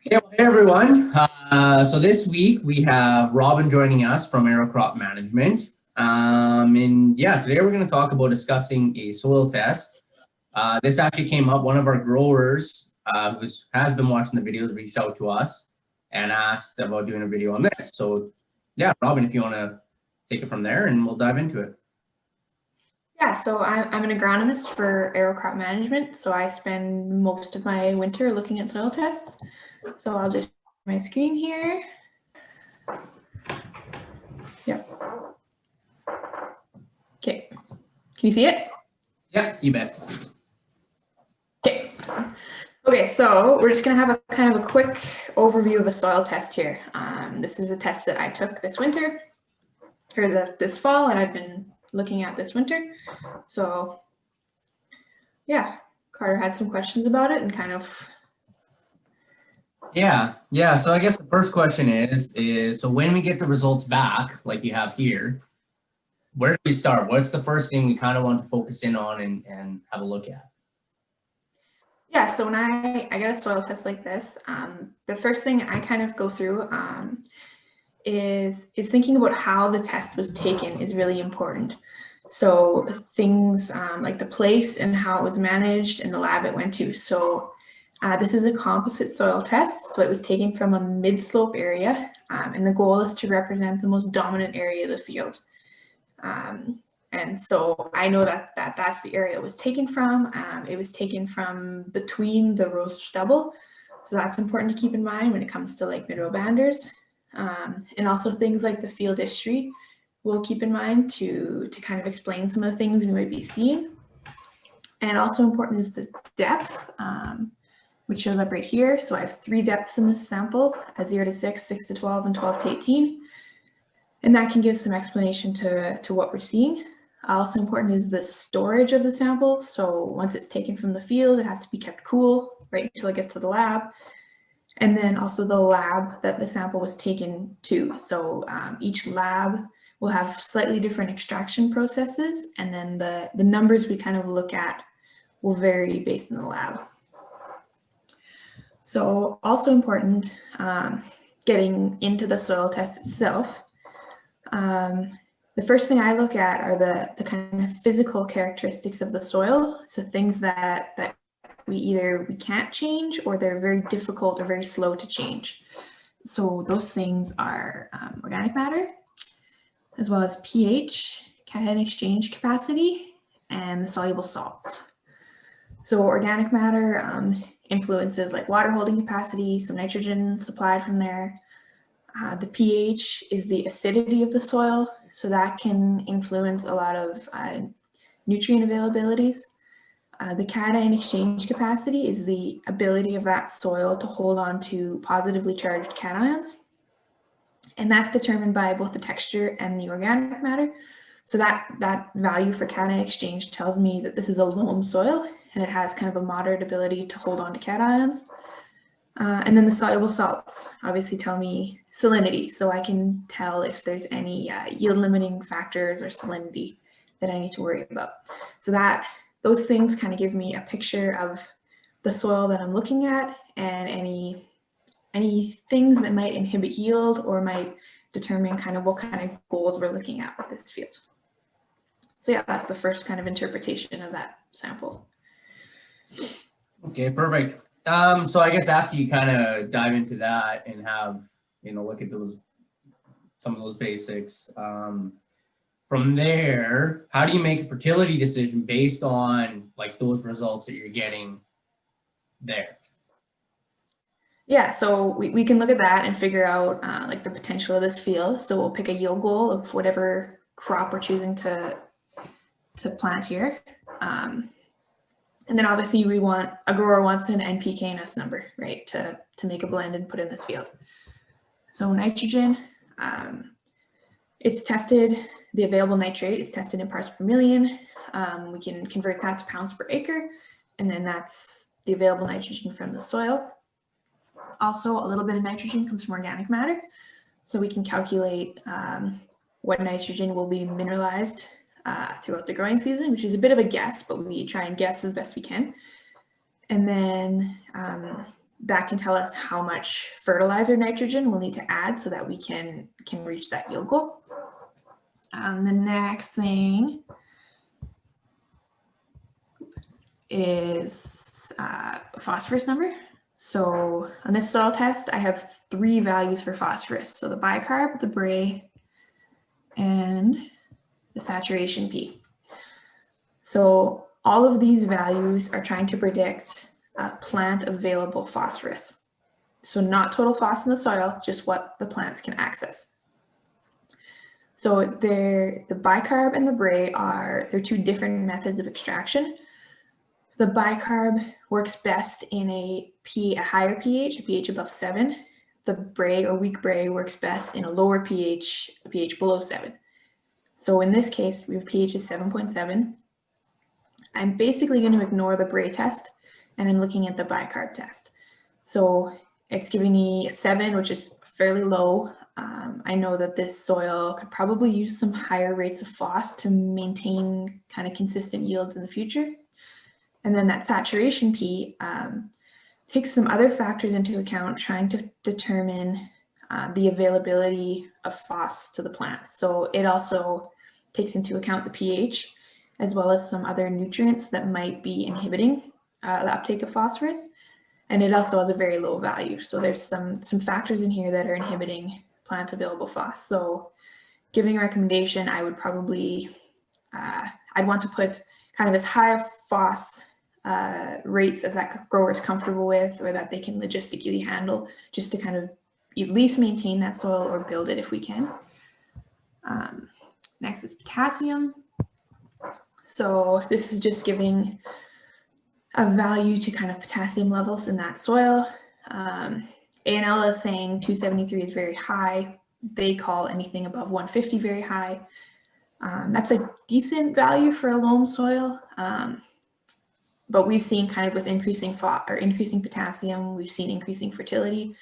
Hey everyone. So this week we have Robyn joining us from Crop Management. And yeah, today we're going to talk about discussing a soil test. This actually came up. One of our growers who has been watching the videos reached out to us and asked about doing a video on this. So yeah, Robyn, if you want to take it from there and we'll dive into it. Yeah, so I'm an agronomist for Crop Management. So I spend most of my winter looking at soil tests. So I'll just share my screen here. Yep. Okay. Can you see it? Yeah, you bet. Okay. Awesome. Okay, so we're just going to have a kind of a quick overview of a soil test here. This is a test that I took this winter, or this fall, and I've been looking at this winter. So yeah, Carter had some questions about it and kind of. Yeah. So I guess the first question is so when we get the results back, like you have here, where do we start? What's the first thing we kind of want to focus in on and have a look at? Yeah, so when I get a soil test like this, the first thing I kind of go through is thinking about how the test was taken is really important. So things like the place and how it was managed and the lab it went to. So this is a composite soil test. So it was taken from a mid-slope area, and the goal is to represent the most dominant area of the field. And so I know that that's the area it was taken from. It was taken from between the rows of stubble. So that's important to keep in mind when it comes to like mid-row banders. And also things like the field history we'll keep in mind to kind of explain some of the things we might be seeing. And also important is the depth, which shows up right here. So I have 3 depths in this sample, 0 to 6, 6 to 12, and 12 to 18. And that can give some explanation to what we're seeing. Also important is the storage of the sample. So once it's taken from the field, it has to be kept cool right until it gets to the lab. And then also the lab that the sample was taken to. So each lab will have slightly different extraction processes. And then the numbers we kind of look at will vary based on the lab. So also important, getting into the soil test itself. The first thing I look at are the kind of physical characteristics of the soil. So things that we can't change, or they're very difficult or very slow to change. So those things are organic matter, as well as pH, cation exchange capacity, and the soluble salts. So organic matter influences like water holding capacity, some nitrogen supplied from there. The pH is the acidity of the soil, so that can influence a lot of nutrient availabilities. The cation exchange capacity is the ability of that soil to hold on to positively charged cations. And that's determined by both the texture and the organic matter. So that value for cation exchange tells me that this is a loam soil and it has kind of a moderate ability to hold on to cations. And then the soluble salts obviously tell me salinity, so I can tell if there's any yield limiting factors or salinity that I need to worry about. So those things kind of give me a picture of the soil that I'm looking at, and any things that might inhibit yield or might determine kind of what kind of goals we're looking at with this field. So yeah, that's the first kind of interpretation of that sample. Okay, perfect. So I guess after you kind of dive into that and have, look at some of those basics, from there, how do you make a fertility decision based on like those results that you're getting there? Yeah, so we can look at that and figure out like the potential of this field. So we'll pick a yield goal of whatever crop we're choosing to plant here. And then obviously a grower wants an NPK number, right, to make a blend and put in this field. So nitrogen, it's tested, the available nitrate is tested in parts per million. We can convert that to pounds per acre, and then that's the available nitrogen from the soil. Also, a little bit of nitrogen comes from organic matter. So we can calculate what nitrogen will be mineralized throughout the growing season, which is a bit of a guess, but we try and guess as best we can. And then that can tell us how much fertilizer nitrogen we'll need to add so that we can reach that yield goal. The next thing is phosphorus number. So on this soil test, I have 3 values for phosphorus. So the bicarb, the Bray, and the saturation P. So all of these values are trying to predict plant available phosphorus. So not total phos in the soil, just what the plants can access. So the bicarb and the Bray they're 2 different methods of extraction. The bicarb works best in a higher pH, a pH above 7. The Bray or weak Bray works best in a lower pH, a pH below 7. So in this case, we have pH is 7.7. I'm basically going to ignore the Bray test, and I'm looking at the bicarb test. So it's giving me a 7, which is fairly low. I know that this soil could probably use some higher rates of phos to maintain kind of consistent yields in the future. And then that saturation P takes some other factors into account, trying to determine the availability of phos to the plant. So it also takes into account the pH, as well as some other nutrients that might be inhibiting the uptake of phosphorus. And it also has a very low value. So there's some factors in here that are inhibiting plant available phos. So giving a recommendation, I would probably, I'd want to put kind of as high a phos rates as that grower is comfortable with, or that they can logistically handle, just to kind of at least maintain that soil or build it if we can. Next is potassium. So this is just giving a value to kind of potassium levels in that soil. ANL is saying 273 is very high. They call anything above 150 very high. That's a decent value for a loam soil. But we've seen kind of with increasing potassium, we've seen increasing fertility.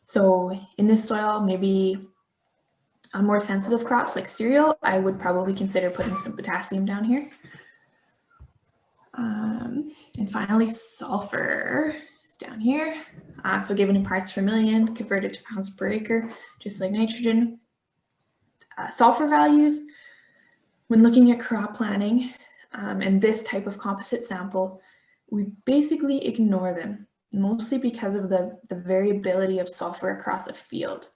So in this soil, maybe on more sensitive crops like cereal, I would probably consider putting some potassium down here. And finally, sulfur is down here. So given in parts per million, converted to pounds per acre, just like nitrogen. Sulfur values, when looking at crop planning and this type of composite sample, we basically ignore them, mostly because of the variability of sulfur across a field.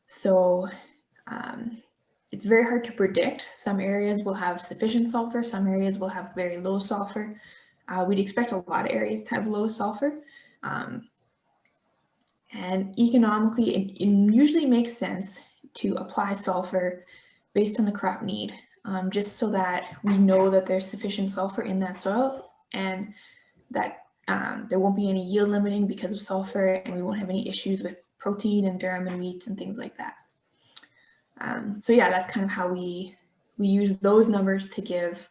So it's very hard to predict. Some areas will have sufficient sulfur, some areas will have very low sulfur. We'd expect a lot of areas to have low sulfur. And economically, it usually makes sense to apply sulfur based on the crop need, just so that we know that there's sufficient sulfur in that soil, and that there won't be any yield limiting because of sulfur, and we won't have any issues with protein and durum and wheat and things like that. So yeah, that's kind of how we use those numbers to give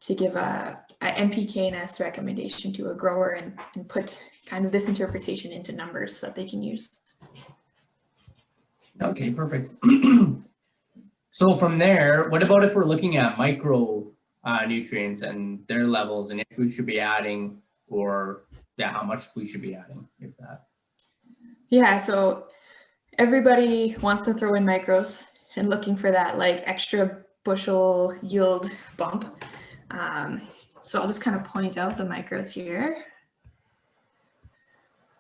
a NPK and S recommendation to a grower, and put kind of this interpretation into numbers so that they can use. Okay, perfect. So from there, what about if we're looking at micro nutrients and their levels, and if we should be adding, or yeah, how much we should be adding, if that? Yeah, so everybody wants to throw in micros and looking for that like extra bushel yield bump. So I'll just kind of point out the micros here.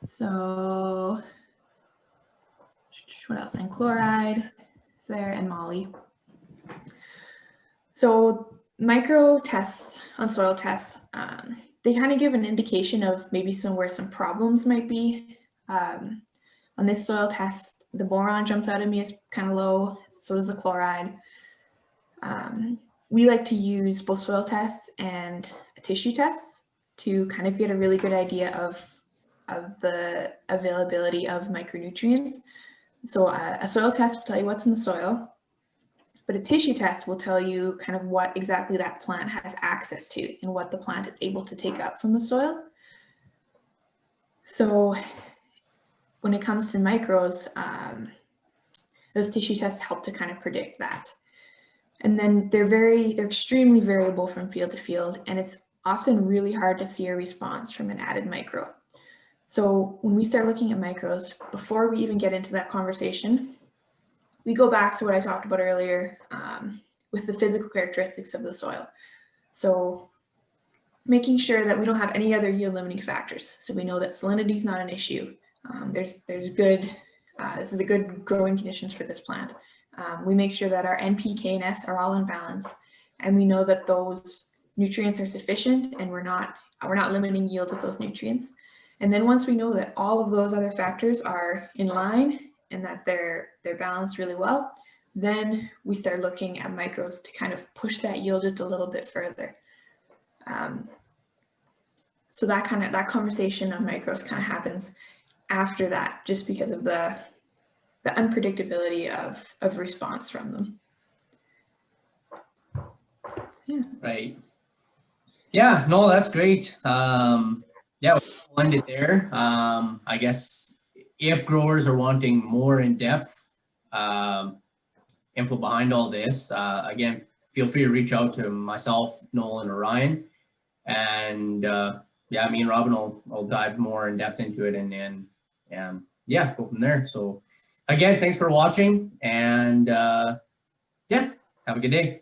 So what else? And chloride is there, and moly. So micro tests on soil tests, they kind of give an indication of maybe where some problems might be. On this soil test, the boron jumps out at me as kind of low, so does the chloride. We like to use both soil tests and tissue tests to kind of get a really good idea of the availability of micronutrients. So a soil test will tell you what's in the soil, but a tissue test will tell you kind of what exactly that plant has access to and what the plant is able to take up from the soil. So when it comes to micros, those tissue tests help to kind of predict that. And then they're extremely variable from field to field, and it's often really hard to see a response from an added micro. So when we start looking at micros, before we even get into that conversation, we go back to what I talked about earlier with the physical characteristics of the soil. So making sure that we don't have any other yield limiting factors. So we know that salinity is not an issue. There's good, this is a good growing conditions for this plant. We make sure that our NPK and S are all in balance, and we know that those nutrients are sufficient, and we're not limiting yield with those nutrients. And then once we know that all of those other factors are in line and that they're balanced really well, then we start looking at micros to kind of push that yield just a little bit further. So that conversation of micros kind of happens after that, just because of the unpredictability of response from them. Yeah. Right. Yeah, no, that's great. Yeah, we'll end it there. I guess if growers are wanting more in-depth info behind all this, again, feel free to reach out to myself, Nolan, or Ryan. And yeah, me and Robyn will dive more in depth into it and yeah, go from there. So again, thanks for watching, and yeah, have a good day.